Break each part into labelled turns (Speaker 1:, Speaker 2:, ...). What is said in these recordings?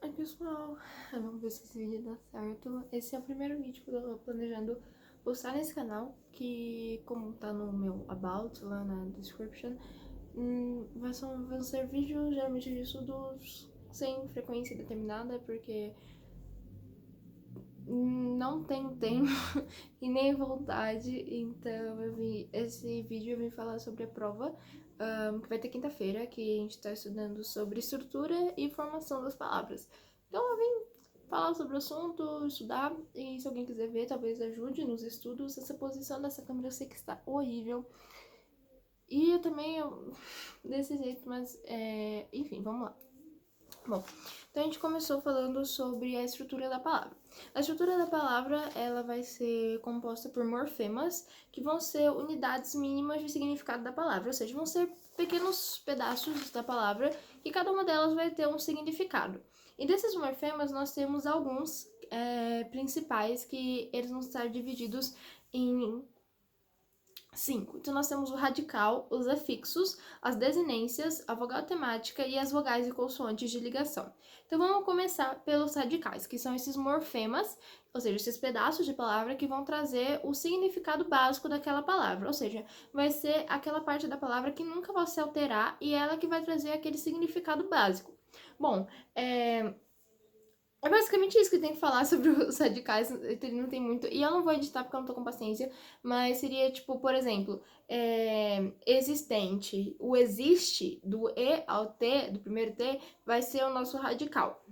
Speaker 1: Oi pessoal, vamos ver se esse vídeo dá certo. Esse é o primeiro vídeo que eu tô planejando postar nesse canal, que como tá no meu about, lá na description, vão ser vídeos geralmente de estudos sem frequência determinada, porque não tenho tempo e nem vontade, então esse vídeo eu vim falar sobre a prova, que vai ter quinta-feira, que a gente tá estudando sobre estrutura e formação das palavras. Então eu vim falar sobre o assunto, estudar, e se alguém quiser ver, talvez ajude nos estudos. Essa posição dessa câmera eu sei que está horrível, e eu também, desse jeito, mas enfim, vamos lá. Bom, então a gente começou falando sobre a estrutura da palavra. A estrutura da palavra, ela vai ser composta por morfemas, que vão ser unidades mínimas de significado da palavra, ou seja, vão ser pequenos pedaços da palavra, e cada uma delas vai ter um significado. E desses morfemas, nós temos alguns principais, que eles vão estar divididos em 5. Então, nós temos o radical, os afixos, as desinências, a vogal temática e as vogais e consoantes de ligação. Então, vamos começar pelos radicais, que são esses morfemas, ou seja, esses pedaços de palavra que vão trazer o significado básico daquela palavra, ou seja, vai ser aquela parte da palavra que nunca vai se alterar e ela que vai trazer aquele significado básico. Bom, é basicamente isso que tem que falar sobre os radicais, não tem muito. E eu não vou editar porque eu não tô com paciência, mas seria tipo, por exemplo, existente. O existe, do E ao T, do primeiro T, vai ser o nosso radical,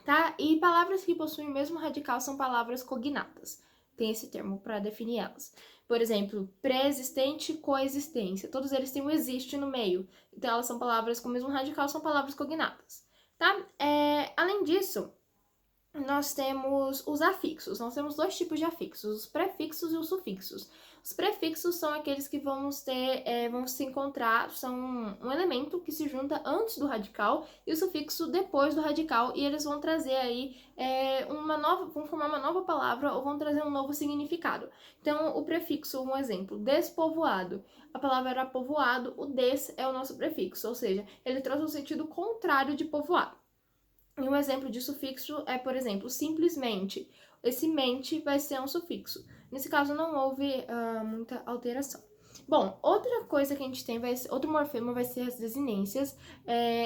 Speaker 1: tá? E palavras que possuem o mesmo radical são palavras cognatas. Tem esse termo para definir elas. Por exemplo, pré-existente, coexistência. Todos eles têm o existe no meio. Então, elas são palavras com o mesmo radical, são palavras cognatas, tá? Além disso, nós temos os afixos. Nós temos dois tipos de afixos, os prefixos e os sufixos. Os prefixos são aqueles que vão se encontrar, são um elemento que se junta antes do radical e o sufixo depois do radical, e eles vão trazer aí vão formar uma nova palavra ou vão trazer um novo significado. Então, o prefixo, um exemplo, despovoado. A palavra era povoado, o des é o nosso prefixo, ou seja, ele traz um sentido contrário de povoado. E um exemplo de sufixo é, por exemplo, simplesmente. Esse mente vai ser um sufixo. Nesse caso, não houve muita alteração. Bom, outra coisa que a gente tem, outro morfema vai ser as desinências.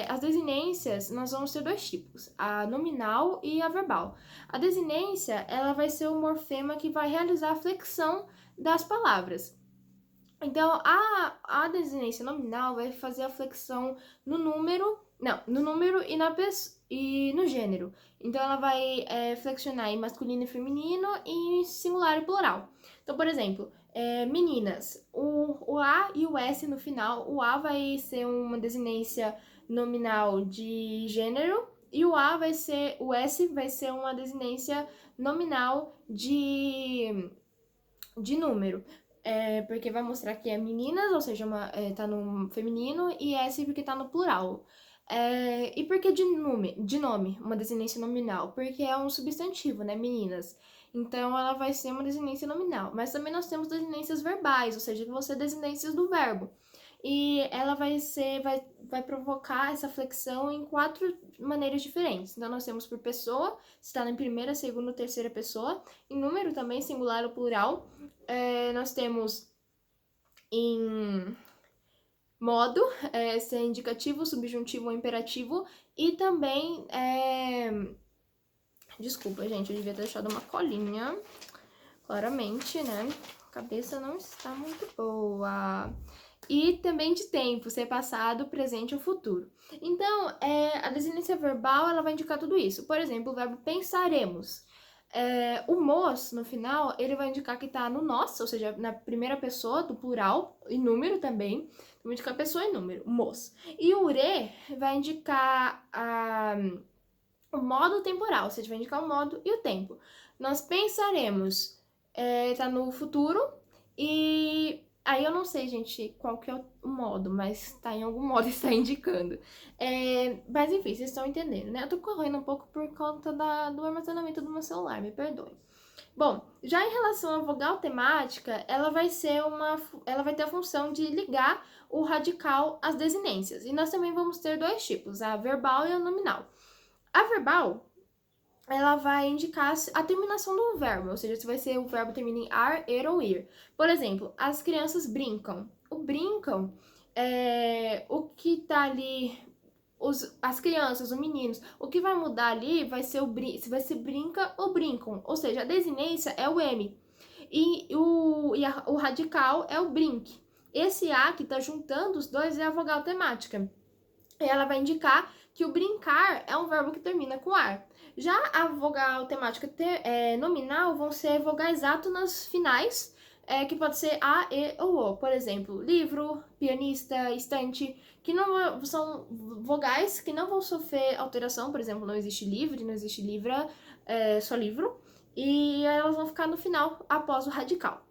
Speaker 1: As desinências, nós vamos ter dois tipos, a nominal e a verbal. A desinência, ela vai ser o morfema que vai realizar a flexão das palavras. Então, a desinência nominal vai fazer a flexão no número e no gênero. Então, ela vai flexionar em masculino e feminino e em singular e plural. Então, por exemplo, meninas, o A e o S no final, o A vai ser uma desinência nominal de gênero e o S vai ser uma desinência nominal de número. Porque vai mostrar que é meninas, ou seja, tá no feminino, e S porque tá no plural. E por que de nome, uma desinência nominal? Porque é um substantivo, né, meninas? Então, ela vai ser uma desinência nominal. Mas também nós temos desinências verbais, ou seja, que vão ser desinências do verbo. E ela vai provocar essa flexão em 4 maneiras diferentes. Então, nós temos por pessoa, se está em primeira, segunda ou terceira pessoa. Em número também, singular ou plural. Nós temos em modo, se é indicativo, subjuntivo ou imperativo. E também, desculpa, gente, eu devia ter deixado uma colinha, claramente, né? A cabeça não está muito boa. E também de tempo, ser passado, presente ou futuro. Então, a desinência verbal, ela vai indicar tudo isso. Por exemplo, o verbo pensaremos. O mos, no final, ele vai indicar que tá no nós, ou seja, na primeira pessoa do plural, e número também. Vai indicar pessoa e número, mos. E o re vai indicar o modo temporal, ou seja, vai indicar o modo e o tempo. Nós pensaremos, tá no futuro, e aí eu não sei, gente, qual que é o modo, mas tá em algum modo está indicando. Mas enfim, vocês estão entendendo, né? Eu tô correndo um pouco por conta do armazenamento do meu celular, me perdoem. Bom, já em relação à vogal temática, ela vai ter a função de ligar o radical às desinências. E nós também vamos ter dois tipos, a verbal e a nominal. A verbal, ela vai indicar a terminação do verbo, ou seja, se vai ser o verbo termina em ar, er ou ir. Por exemplo, as crianças brincam. O brincam, o que tá ali, as crianças, os meninos, o que vai mudar ali vai ser se vai ser brinca ou brincam, ou seja, a desinência é o M. O radical é o brinque. Esse A que tá juntando os dois é a vogal temática. E ela vai indicar que o brincar é um verbo que termina com ar. Já a vogal temática nominal vão ser vogais átonas finais, que pode ser A, E ou O. Por exemplo, livro, pianista, estante, que não são vogais que não vão sofrer alteração. Por exemplo, não existe livre, não existe livra, só livro. E elas vão ficar no final após o radical.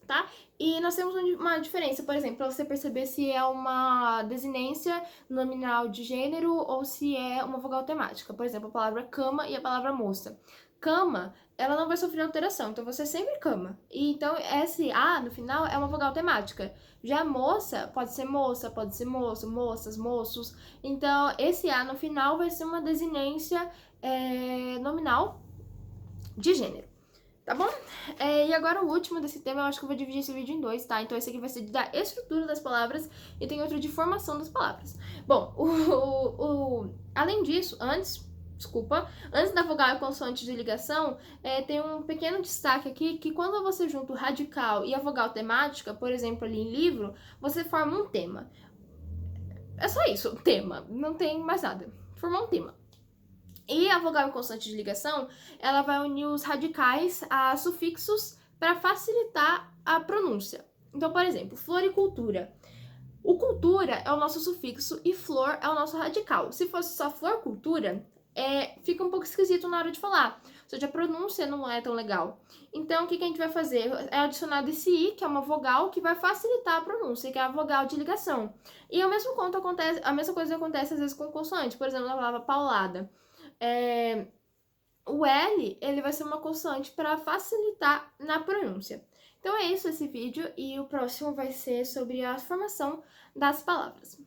Speaker 1: Tá? E nós temos uma diferença, por exemplo, para você perceber se é uma desinência nominal de gênero ou se é uma vogal temática. Por exemplo, a palavra cama e a palavra moça. Cama, ela não vai sofrer alteração, então você sempre cama. E então, esse A no final é uma vogal temática. Já moça, pode ser moça, pode ser moço, moças, moços. Então, esse A no final vai ser uma desinência nominal de gênero. Tá bom? E agora o último desse tema, eu acho que eu vou dividir esse vídeo em dois, tá? Então esse aqui vai ser da estrutura das palavras e tem outro de formação das palavras. Bom, além disso, antes da vogal e consoante de ligação, tem um pequeno destaque aqui, que quando você junta o radical e a vogal temática, por exemplo, ali em livro, você forma um tema. É só isso, tema. Não tem mais nada. Formar um tema. E a vogal consoante de ligação, ela vai unir os radicais a sufixos para facilitar a pronúncia. Então, por exemplo, floricultura. O cultura é o nosso sufixo e flor é o nosso radical. Se fosse só florcultura, fica um pouco esquisito na hora de falar. Ou seja, a pronúncia não é tão legal. Então, o que a gente vai fazer? É adicionar esse i, que é uma vogal, que vai facilitar a pronúncia, que é a vogal de ligação. E a mesma coisa acontece às vezes com consoante. Por exemplo, na palavra paulada. O L, ele vai ser uma consoante para facilitar na pronúncia. Então é isso esse vídeo e o próximo vai ser sobre a formação das palavras.